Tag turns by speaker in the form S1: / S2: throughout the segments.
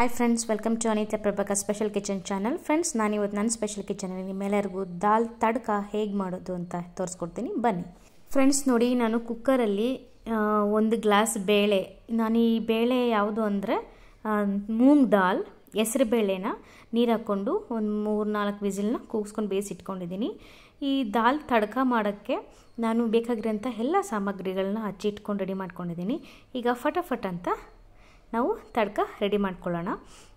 S1: Hi friends, welcome to Anitha Prabhakar special kitchen channel. Friends, ನಾನಿವತ್ತು ನನ್ನ special ಕಿಚನಲ್ಲಿ ನಿಮ್ಮೆಲ್ಲರಿಗೂ ದಾಲ್ ತಡ್ಕ ಹೇಗೆ ಮಾಡೋದು ಅಂತ ತೋರಿಸ್ಕೊಡ್ತೀನಿ, ಬನ್ನಿ. ಫ್ರೆಂಡ್ಸ್ ನೋಡಿ, ನಾನು ಕುಕ್ಕರಲ್ಲಿ 1 ಗ್ಲಾಸ್ ಬೇಳೆ, ನಾನು ಈ ಬೇಳೆ ಯಾವುದು ಅಂದರೆ ಮೂಂಗ್ ದಾಲ್, ಹೆಸರು ಬೇಳೆನ ನೀರು ಹಾಕ್ಕೊಂಡು ಒಂದು 3-4 ವಿಸಿಲ್ನ ಕೂಗಿಸ್ಕೊಂಡು ಬೇಯಿಸಿಟ್ಕೊಂಡಿದ್ದೀನಿ. ಈ ದಾಲ್ ತಡ್ಕ ಮಾಡೋಕ್ಕೆ ನಾನು ಬೇಕಾಗಿರೋಂಥ ಎಲ್ಲ ಸಾಮಗ್ರಿಗಳನ್ನ ಹಚ್ಚಿಟ್ಕೊಂಡು ರೆಡಿ ಮಾಡ್ಕೊಂಡಿದ್ದೀನಿ. ಈಗ ಫಟಾಫಟ್ ಅಂತ ನಾವು ತಡ್ಕ ರೆಡಿ ಮಾಡ್ಕೊಳ್ಳೋಣ.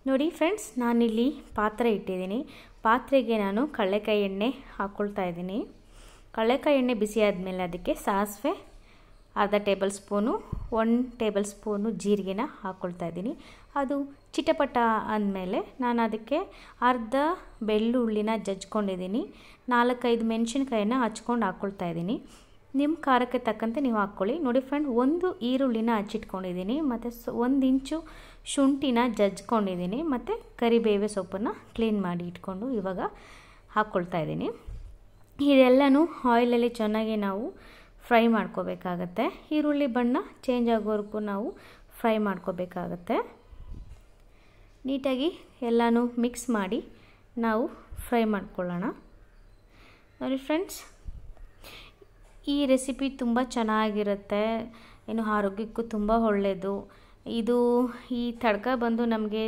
S1: ನೋಡಿ ಫ್ರೆಂಡ್ಸ್, ನಾನಿಲ್ಲಿ ಪಾತ್ರೆ ಇಟ್ಟಿದ್ದೀನಿ. ಪಾತ್ರೆಗೆ ನಾನು ಕಡಲೆಕಾಯಿ ಎಣ್ಣೆ ಹಾಕ್ಕೊಳ್ತಾ ಇದ್ದೀನಿ. ಕಡಲೆಕಾಯಿ ಎಣ್ಣೆ ಬಿಸಿ ಆದಮೇಲೆ ಅದಕ್ಕೆ ಸಾಸಿವೆ ಅರ್ಧ ಟೇಬಲ್ ಸ್ಪೂನು, 1 ಟೇಬಲ್ ಸ್ಪೂನು ಜೀರಿಗೆನ ಹಾಕ್ಕೊಳ್ತಾ ಇದ್ದೀನಿ. ಅದು ಚಿಟಪಟ ಅಂದಮೇಲೆ ನಾನು ಅದಕ್ಕೆ ಅರ್ಧ ಬೆಳ್ಳುಳ್ಳಿನ ಜಜ್ಕೊಂಡಿದ್ದೀನಿ, 4-5 ಮೆಣಸಿನ್ಕಾಯಿನ ಹಚ್ಕೊಂಡು ಹಾಕ್ಕೊಳ್ತಾ ಇದ್ದೀನಿ. ನಿಮ್ಮ ಖಾರಕ್ಕೆ ತಕ್ಕಂತೆ ನೀವು ಹಾಕ್ಕೊಳ್ಳಿ. ನೋಡಿ ಫ್ರೆಂಡ್, 1 ಈರುಳ್ಳಿನ ಹಚ್ಚಿಟ್ಕೊಂಡಿದ್ದೀನಿ, ಮತ್ತು 1 ಇಂಚು ಶುಂಠಿನ ಜಜ್ಕೊಂಡಿದ್ದೀನಿ, ಮತ್ತು ಕರಿಬೇವೆ ಸೊಪ್ಪನ್ನು ಕ್ಲೀನ್ ಮಾಡಿ ಇಟ್ಕೊಂಡು ಇವಾಗ ಹಾಕ್ಕೊಳ್ತಾ ಇದ್ದೀನಿ. ಇದೆಲ್ಲನೂ ಆಯಿಲಲ್ಲಿ ಚೆನ್ನಾಗಿ ನಾವು ಫ್ರೈ ಮಾಡ್ಕೋಬೇಕಾಗತ್ತೆ. ಈರುಳ್ಳಿ ಬಣ್ಣ ಚೇಂಜ್ ಆಗೋವರೆಗೂ ನಾವು ಫ್ರೈ ಮಾಡ್ಕೋಬೇಕಾಗತ್ತೆ. ನೀಟಾಗಿ ಎಲ್ಲನೂ ಮಿಕ್ಸ್ ಮಾಡಿ ನಾವು ಫ್ರೈ ಮಾಡ್ಕೊಳ್ಳೋಣ. ನೋಡಿ ಫ್ರೆಂಡ್ಸ್, ಈ ರೆಸಿಪಿ ತುಂಬ ಚೆನ್ನಾಗಿರುತ್ತೆ, ಏನು ಆರೋಗ್ಯಕ್ಕೂ ತುಂಬ ಒಳ್ಳೆಯದು. ಈ ತಡ್ಕ ಬಂದು ನಮಗೆ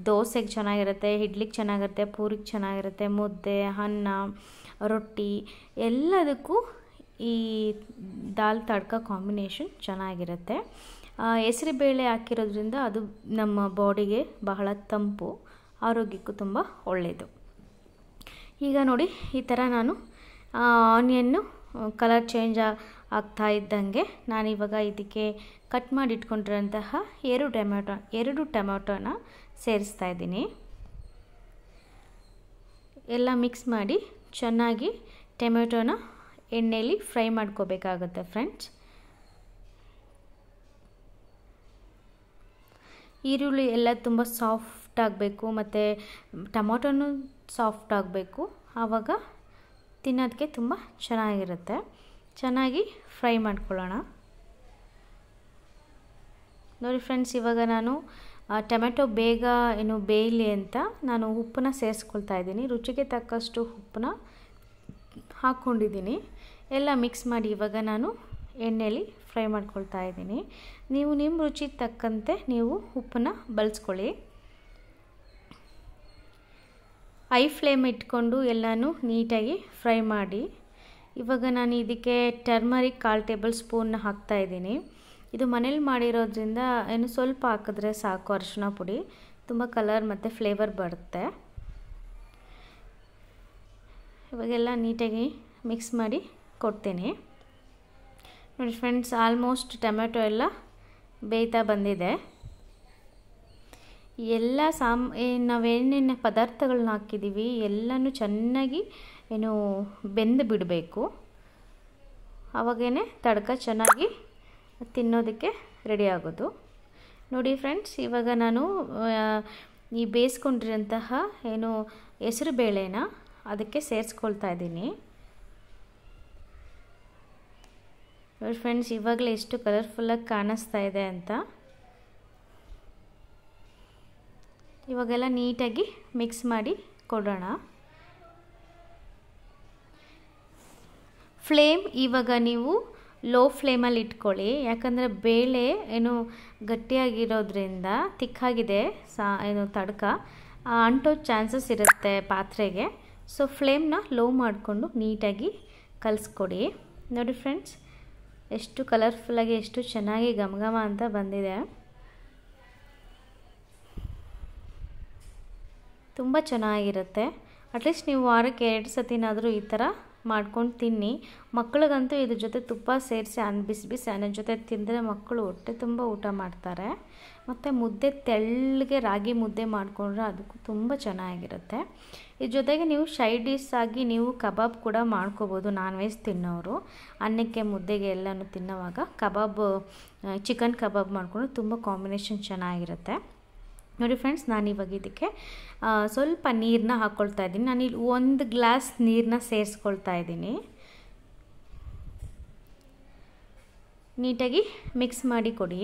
S1: ದೋಸೆಗೆ ಚೆನ್ನಾಗಿರುತ್ತೆ, ಇಡ್ಲಿಗೆ ಚೆನ್ನಾಗಿರುತ್ತೆ, ಪೂರಿಗೆ ಚೆನ್ನಾಗಿರುತ್ತೆ, ಮುದ್ದೆ, ಅನ್ನ, ರೊಟ್ಟಿ ಎಲ್ಲದಕ್ಕೂ ಈ ದಾಲ್ ತಡ್ಕ ಕಾಂಬಿನೇಷನ್ ಚೆನ್ನಾಗಿರುತ್ತೆ. ಹೆಸರು ಬೇಳೆ ಹಾಕಿರೋದ್ರಿಂದ ಅದು ನಮ್ಮ ಬಾಡಿಗೆ ಬಹಳ ತಂಪು, ಆರೋಗ್ಯಕ್ಕೂ ತುಂಬ ಒಳ್ಳೆಯದು. ಈಗ ನೋಡಿ, ಈ ಥರ ನಾನು ಆನಿಯನ್ನು ಕಲರ್ ಚೇಂಜ್ ಆಗ್ತಾ ಇದ್ದಂಗೆ ನಾನಿವಾಗ ಇದಕ್ಕೆ ಕಟ್ ಮಾಡಿ ಇಟ್ಕೊಂಡಿರೋಂತಹ 2 ಟೊಮೆಟೊನ ಸೇರಿಸ್ತಾ ಇದ್ದೀನಿ. ಎಲ್ಲ ಮಿಕ್ಸ್ ಮಾಡಿ ಚೆನ್ನಾಗಿ ಟೊಮೆಟೊನ ಎಣ್ಣೆಯಲ್ಲಿ ಫ್ರೈ ಮಾಡ್ಕೋಬೇಕಾಗುತ್ತೆ ಫ್ರೆಂಡ್ಸ್. ಈರುಳ್ಳಿ ಎಲ್ಲ ತುಂಬ ಸಾಫ್ಟ್ ಆಗಬೇಕು, ಮತ್ತು ಟೊಮೊಟೊನೂ ಸಾಫ್ಟ್ ಆಗಬೇಕು, ಆವಾಗ ತಿನ್ನೋದಕ್ಕೆ ತುಂಬ ಚೆನ್ನಾಗಿರುತ್ತೆ. ಚೆನ್ನಾಗಿ ಫ್ರೈ ಮಾಡ್ಕೊಳ್ಳೋಣ. ನೋಡಿ ಫ್ರೆಂಡ್ಸ್, ಇವಾಗ ನಾನು ಟೊಮೆಟೊ ಬೇಗ ಬೇಯಲಿ ಅಂತ ನಾನು ಉಪ್ಪನ್ನ ಸೇರಿಸ್ಕೊಳ್ತಾ ಇದ್ದೀನಿ. ರುಚಿಗೆ ತಕ್ಕಷ್ಟು ಉಪ್ಪನ್ನ ಹಾಕ್ಕೊಂಡಿದ್ದೀನಿ. ಎಲ್ಲ ಮಿಕ್ಸ್ ಮಾಡಿ ಇವಾಗ ನಾನು ಎಣ್ಣೆಯಲ್ಲಿ ಫ್ರೈ ಮಾಡ್ಕೊಳ್ತಾ ಇದ್ದೀನಿ. ನೀವು ನಿಮ್ಮ ರುಚಿಗೆ ತಕ್ಕಂತೆ ನೀವು ಉಪ್ಪನ್ನ ಬಳಸ್ಕೊಳ್ಳಿ. ಹೈ ಫ್ಲೇಮ್ ಇಟ್ಕೊಂಡು ಎಲ್ಲನೂ ನೀಟಾಗಿ ಫ್ರೈ ಮಾಡಿ. ಇವಾಗ ನಾನು ಇದಕ್ಕೆ ಟರ್ಮರಿಕ್ 1/4 ಟೇಬಲ್ ಸ್ಪೂನ್ನ ಹಾಕ್ತಾಯಿದ್ದೀನಿ. ಇದು ಮನೇಲಿ ಮಾಡಿರೋದ್ರಿಂದ ಸ್ವಲ್ಪ ಹಾಕಿದ್ರೆ ಸಾಕು, ಅರಿಶಿನ ಪುಡಿ ತುಂಬ ಕಲರ್ ಮತ್ತು ಫ್ಲೇವರ್ ಬರುತ್ತೆ. ಇವಾಗೆಲ್ಲ ನೀಟಾಗಿ ಮಿಕ್ಸ್ ಮಾಡಿ ಕೊಡ್ತೀನಿ. ನೋಡಿ ಫ್ರೆಂಡ್ಸ್, ಆಲ್ಮೋಸ್ಟ್ ಟೊಮೆಟೊ ಎಲ್ಲ ಬೇಯ್ತಾ ಬಂದಿದೆ. ಎಲ್ಲ ನಾವೇನೇನು ಪದಾರ್ಥಗಳನ್ನ ಹಾಕಿದ್ದೀವಿ ಎಲ್ಲನೂ ಚೆನ್ನಾಗಿ ಬೆಂದು ಬಿಡಬೇಕು. ಆವಾಗೇ ತಡ್ಕ ಚೆನ್ನಾಗಿ ತಿನ್ನೋದಕ್ಕೆ ರೆಡಿ ಆಗೋದು. ನೋಡಿ ಫ್ರೆಂಡ್ಸ್, ಇವಾಗ ನಾನು ಈ ಬೇಯಿಸ್ಕೊಂಡಿರೋಂತಹ ಹೆಸರು ಬೇಳೆನ ಅದಕ್ಕೆ ಸೇರಿಸ್ಕೊಳ್ತಾ ಇದ್ದೀನಿ. ನೋಡಿ ಫ್ರೆಂಡ್ಸ್, ಇವಾಗಲೇ ಎಷ್ಟು ಕಲರ್ಫುಲ್ಲಾಗಿ ಕಾಣಿಸ್ತಾ ಇದೆ ಅಂತ. ಇವಾಗೆಲ್ಲ ನೀಟಾಗಿ ಮಿಕ್ಸ್ ಮಾಡಿ ಕೊಡೋಣ. ಫ್ಲೇಮ್ ಇವಾಗ ನೀವು ಲೋ ಫ್ಲೇಮಲ್ಲಿ ಇಟ್ಕೊಳ್ಳಿ, ಯಾಕಂದರೆ ಬೇಳೆ ಗಟ್ಟಿಯಾಗಿರೋದ್ರಿಂದ ತಿಕ್ಕಾಗಿದೆ ತಡ್ಕ ಅಂಟೋ ಚಾನ್ಸಸ್ ಇರುತ್ತೆ ಪಾತ್ರೆಗೆ. ಸೊ ಫ್ಲೇಮ್ನ ಲೋ ಮಾಡಿಕೊಂಡು ನೀಟಾಗಿ ಕಲಿಸ್ಕೊಡಿ. ನೋಡಿ ಫ್ರೆಂಡ್ಸ್, ಎಷ್ಟು ಕಲರ್ಫುಲ್ಲಾಗಿ ಎಷ್ಟು ಚೆನ್ನಾಗಿ ಘಮ ಅಂತ ಬಂದಿದೆ. ತುಂಬ ಚೆನ್ನಾಗಿರುತ್ತೆ. ಅಟ್ಲೀಸ್ಟ್ ನೀವು ವಾರಕ್ಕೆ 2 ಸತಿನಾದರೂ ಈ ಥರ ಮಾಡ್ಕೊಂಡು ತಿನ್ನಿ. ಮಕ್ಕಳಿಗಂತೂ ಇದ್ರ ಜೊತೆ ತುಪ್ಪ ಸೇರಿಸಿ ಬಿಸಿ ಅನ್ನೋ ಜೊತೆ ತಿಂದರೆ ಮಕ್ಕಳು ಹೊಟ್ಟೆ ತುಂಬ ಊಟ ಮಾಡ್ತಾರೆ. ಮತ್ತು ಮುದ್ದೆ ತೆಳ್ಳಗೆ ರಾಗಿ ಮುದ್ದೆ ಮಾಡಿಕೊಂಡ್ರೆ ಅದಕ್ಕೂ ತುಂಬ ಚೆನ್ನಾಗಿರುತ್ತೆ. ಇದ್ರ ಜೊತೆಗೆ ನೀವು ಸೈಡ್ ಡಿಶ್ ಆಗಿ ನೀವು ಕಬಾಬ್ ಕೂಡ ಮಾಡ್ಕೋಬೋದು. ನಾನ್ ವೆಜ್ ತಿನ್ನೋರು ಅನ್ನಕ್ಕೆ ಮುದ್ದೆಗೆ ಎಲ್ಲನೂ ತಿನ್ನೋವಾಗ ಚಿಕನ್ ಕಬಾಬ್ ಮಾಡಿಕೊಂಡ್ರೆ ತುಂಬ ಕಾಂಬಿನೇಷನ್ ಚೆನ್ನಾಗಿರುತ್ತೆ. ನೋಡಿ ಫ್ರೆಂಡ್ಸ್, ನಾನಿವಾಗ ಇದಕ್ಕೆ ಸ್ವಲ್ಪ ನೀರನ್ನ ಹಾಕ್ಕೊಳ್ತಾ ಇದ್ದೀನಿ. ನಾನಿಲ್ಲಿ 1 ಗ್ಲಾಸ್ ನೀರನ್ನ ಸೇರಿಸ್ಕೊಳ್ತಾ ಇದ್ದೀನಿ. ನೀಟಾಗಿ ಮಿಕ್ಸ್ ಮಾಡಿ ಕೊಡಿ.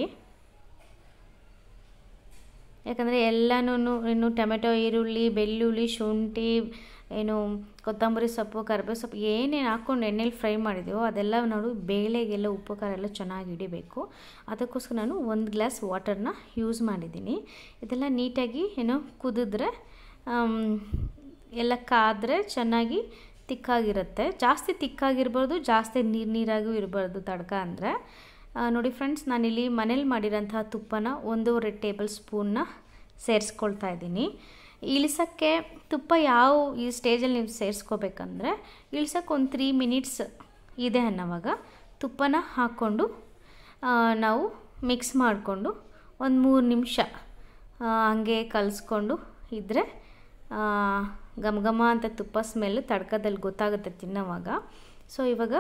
S1: ಯಾಕಂದರೆ ಎಲ್ಲನೂ ಇನ್ನು ಟೊಮೆಟೊ, ಈರುಳ್ಳಿ, ಬೆಳ್ಳುಳ್ಳಿ, ಶುಂಠಿ, ಏನು ಕೊತ್ತಂಬರಿ ಸೊಪ್ಪು, ಕರಿಬೇವು ಸೊಪ್ಪು ಏನೇನು ಹಾಕ್ಕೊಂಡು ಎಣ್ಣೆಲಿ ಫ್ರೈ ಮಾಡಿದೆವೋ ಅದೆಲ್ಲ ನಾವು ಬೇಳೆಗೆಲ್ಲ ಉಪ್ಪು ಖಾರ ಎಲ್ಲ ಚೆನ್ನಾಗಿ ಹಿಡಿಬೇಕು. ಅದಕ್ಕೋಸ್ಕರ ನಾನು 1 ಗ್ಲಾಸ್ ವಾಟರ್ನ ಯೂಸ್ ಮಾಡಿದ್ದೀನಿ. ಇದೆಲ್ಲ ನೀಟಾಗಿ ಏನೋ ಕುದಿದ್ರೆ ಎಲ್ಲ ಕಾದರೆ ಚೆನ್ನಾಗಿ ತಿಕ್ಕಾಗಿರುತ್ತೆ. ಜಾಸ್ತಿ ತಿಕ್ಕಾಗಿರ್ಬಾರ್ದು, ಜಾಸ್ತಿ ನೀರಾಗೂ ಇರಬಾರ್ದು ತಡ್ಕ ಅಂದರೆ. ನೋಡಿ ಫ್ರೆಂಡ್ಸ್, ನಾನಿಲ್ಲಿ ಮನೇಲಿ ಮಾಡಿರೋಂತಹ ತುಪ್ಪನ 1.5 ಟೇಬಲ್ ಸ್ಪೂನ್ನ ಸೇರಿಸ್ಕೊಳ್ತಾ ಇದ್ದೀನಿ. ಇಳಿಸೋಕ್ಕೆ ತುಪ್ಪ ಯಾವ ಈ ಸ್ಟೇಜಲ್ಲಿ ನೀವು ಸೇರಿಸ್ಕೋಬೇಕಂದ್ರೆ, ಇಳ್ಸೋಕ್ಕೆ ಒಂದು 3 ಮಿನಿಟ್ಸ್ ಇದೆ ಅನ್ನೋವಾಗ ತುಪ್ಪನ ಹಾಕ್ಕೊಂಡು ನಾವು ಮಿಕ್ಸ್ ಮಾಡಿಕೊಂಡು ಒಂದು 3 ನಿಮಿಷ ಹಂಗೆ ಕಲಿಸ್ಕೊಂಡು ಇದ್ದರೆ ಘಮ ಅಂತ ತುಪ್ಪ ಸ್ಮೆಲ್ ತಡ್ಕದಲ್ಲಿ ಗೊತ್ತಾಗುತ್ತೆ ತಿನ್ನೋವಾಗ. ಸೊ ಇವಾಗ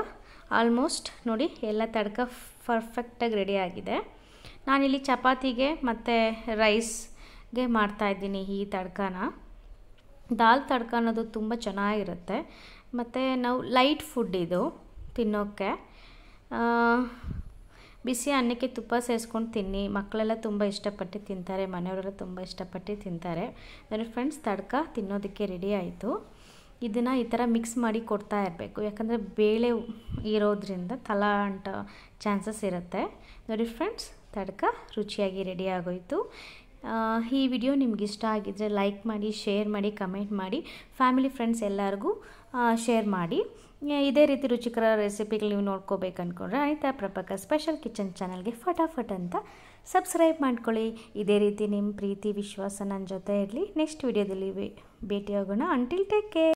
S1: ಆಲ್ಮೋಸ್ಟ್ ನೋಡಿ ಎಲ್ಲ ತಡ್ಕ ಪರ್ಫೆಕ್ಟಾಗಿ ರೆಡಿ ಆಗಿದೆ. ನಾನಿಲ್ಲಿ ಚಪಾತಿಗೆ ಮತ್ತು ರೈಸ್ಗೆ ಮಾಡ್ತಾಯಿದ್ದೀನಿ ಈ ತಡ್ಕನ. ದಾಲ್ ತಡ್ಕ ಅನ್ನೋದು ತುಂಬ ಚೆನ್ನಾಗಿರುತ್ತೆ ಮತ್ತು ನಾವು ಲೈಟ್ ಫುಡ್ ಇದು ತಿನ್ನೋಕ್ಕೆ. ಬಿಸಿ ಅನ್ನಕ್ಕೆ ತುಪ್ಪ ಸೇರಿಸ್ಕೊಂಡು ತಿನ್ನಿ, ಮಕ್ಕಳೆಲ್ಲ ತುಂಬ ಇಷ್ಟಪಟ್ಟು ತಿಂತಾರೆ, ಮನೆಯವರೆಲ್ಲ ತುಂಬ ಇಷ್ಟಪಟ್ಟು ತಿಂತಾರೆ. ನೋಡಿ ಫ್ರೆಂಡ್ಸ್, ತಡ್ಕ ತಿನ್ನೋದಕ್ಕೆ ರೆಡಿ ಆಯಿತು. ಇದನ್ನು ಈ ಥರ ಮಿಕ್ಸ್ ಮಾಡಿ ಕೊಡ್ತಾ ಇರಬೇಕು, ಯಾಕಂದರೆ ಬೇಳೆ ಇರೋದ್ರಿಂದ ತಲಾ ಅಂಟ ಚಾನ್ಸಸ್ ಇರುತ್ತೆ. ನೋಡಿ ಫ್ರೆಂಡ್ಸ್, ತಡ್ಕ ರುಚಿಯಾಗಿ ರೆಡಿ ಆಗೋಯಿತು. ಈ ವಿಡಿಯೋ ನಿಮ್ಗೆ ಇಷ್ಟ ಆಗಿದ್ದರೆ ಲೈಕ್ ಮಾಡಿ, ಶೇರ್ ಮಾಡಿ, ಕಮೆಂಟ್ ಮಾಡಿ, ಫ್ಯಾಮಿಲಿ ಫ್ರೆಂಡ್ಸ್ ಎಲ್ಲರಿಗೂ ಶೇರ್ ಮಾಡಿ. ಇದೇ ರೀತಿ ರುಚಿಕರ ರೆಸಿಪಿಗಳು ನೀವು ನೋಡ್ಕೋಬೇಕು ಅಂದ್ಕೊಂಡ್ರೆ ಆಯಿತಾ, ಪ್ರಭಾಕರ್ ಸ್ಪೆಷಲ್ ಕಿಚನ್ ಚಾನಲ್ಗೆ ಫಟಾಫಟ್ ಅಂತ ಸಬ್ಸ್ಕ್ರೈಬ್ ಮಾಡ್ಕೊಳ್ಳಿ. ಇದೇ ರೀತಿ ನಿಮ್ಮ ಪ್ರೀತಿ ವಿಶ್ವಾಸ ನನ್ನ ಜೊತೆ ಇರಲಿ. ನೆಕ್ಸ್ಟ್ ವಿಡಿಯೋದಲ್ಲಿ ಭೇಟಿಯಾಗೋಣ. Until take care.